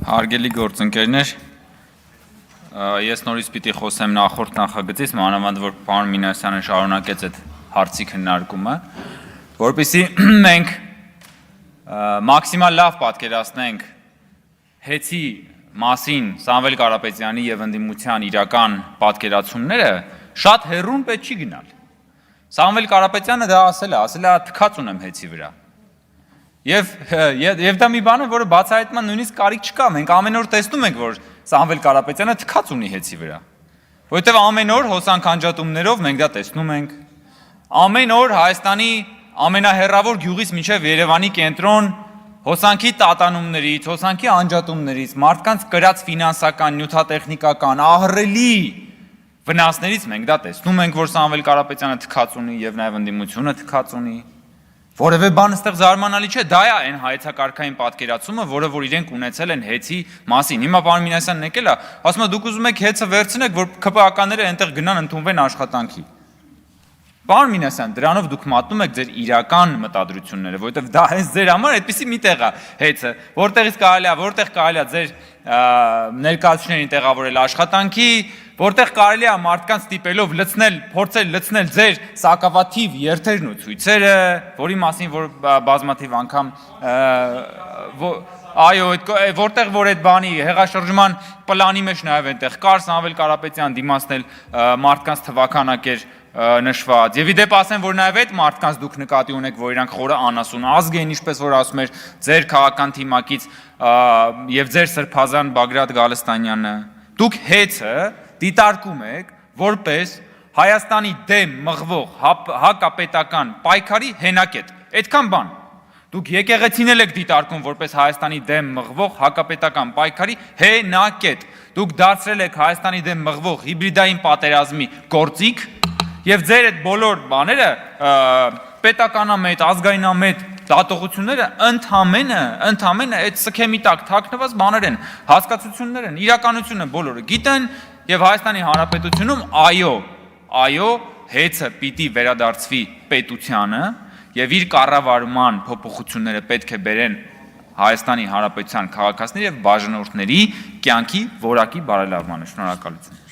Հարգելի գործընկերներ, ես նորից պիտի խոսեմ նախորդ նախագծից, մանավանդ որ պարոն Մինասյանը շարունակեց այդ հարցի քննարկումը, որպեսզի մենք մաքսիմալ լավ պատկերացնենք հեծի մասին Սամվել Կարապետյանի եւ ընդդիմության իրական պատկերացումները, շատ հեռուն պետք չի գնալ։ Սամվել Կարապետյանը դա ասել է, թքած ունեմ հեծի վրա։ Եվ դա մի բան է, որը բացահայտման նույնիսկ կարիք չկա, մենք ամեն օր տեսնում ենք, որ Սամվել Կարապետյանը թքած ունի հեծի վրա, որովհետև ամեն օր հոսանք անջատումներով մենք դա տեսնում ենք, ամեն օր Հայաստանի ամենահեռավոր գյուղից մինչև Երևանի կենտրոն հոսանքի տատանումներից, հոսանքի անջատումներից, մարդկանց կրած ֆինանսական, նյութատեխնիկական, ահռելի վնասներից մենք դա տեսնում ենք, որ Սամվել Կարապետյանը թքած ունի եւ նաեւ ընդդիմությունը թքած ունի։ Որևէ բան այստեղ զարմանալի չէ, դա է այն հայեցակարգային պատկերացումը, որը որ իրենք ունեցել են հեծի մասին։ Հիմա պարոն Մինասյանն եկել է, ասում է դուք ուզում եք հեծը վերցնեք, որ ԿՊԱ-ականները այնտեղ գնան ընդունվեն աշխատանքի։ Պարոն Մինասյան, դրանով դուք մատնում եք ձեր իրական մտադրությունները, որովհետև դա հենց ձեր համար այդպիսի մի տեղ է հեծը, որտեղ կարելի է ձեր ներկայացուցիչներին տեղավորել աշխատանքի, որտեղ կարելի է մարդկանց ստիպելով փորձել լցնել ձեր սակավաթիվ երթերն ու ցույցերը, որի մասին որ բազմաթիվ անգամ այո, որտեղ որ այդ բանի հեղաշրջման պլանի մեջ նաև այնտեղ կար Սամվել Կարապետյան դիմացնել մարդկանց թվականակեր նշված, եւ իդեպ ասեմ, որ նաև այդ մարդկանց դուք նկատի ունեք, որ իրանք խորը անասուն ազգ են, ինչպես որ ասում էր ձեր քաղաքական թիմակից եւ ձեր սրբազան Բագրատ Գալստանյանը, դուք հեծը դիտարկում եք որպես Հայաստանի դեմ մղվող հակապետական պայքարի հենակետ, այդքան բան։ Դուք եկեղեցին եք դիտարկում որպես Հայաստանի դեմ մղվող հակապետական պայքարի հենակետ։ Դուք դարձրել եք Հայաստանի դեմ մղվող հիբրիդային պատերազմի գործիք եւ ձեր այդ բոլոր բաները պետականամետ, ազգայնամետ դատողությունները ընդամենը այդ սքեմի տակ թաքնված բաներ են, հասկացություններ են, իրականությունը բոլորը գիտեն եւ Հայաստանի Հանրապետությունում այո, հեծը պիտի վերադարձվի պետությանը եւ իր կառավարման փոփոխությունները պետք է բերեն Հայաստանի Հանրապետության քաղաքացիների եւ բաժանորդների կյանքի որակի բարելավմանը։ Շնորհակալություն։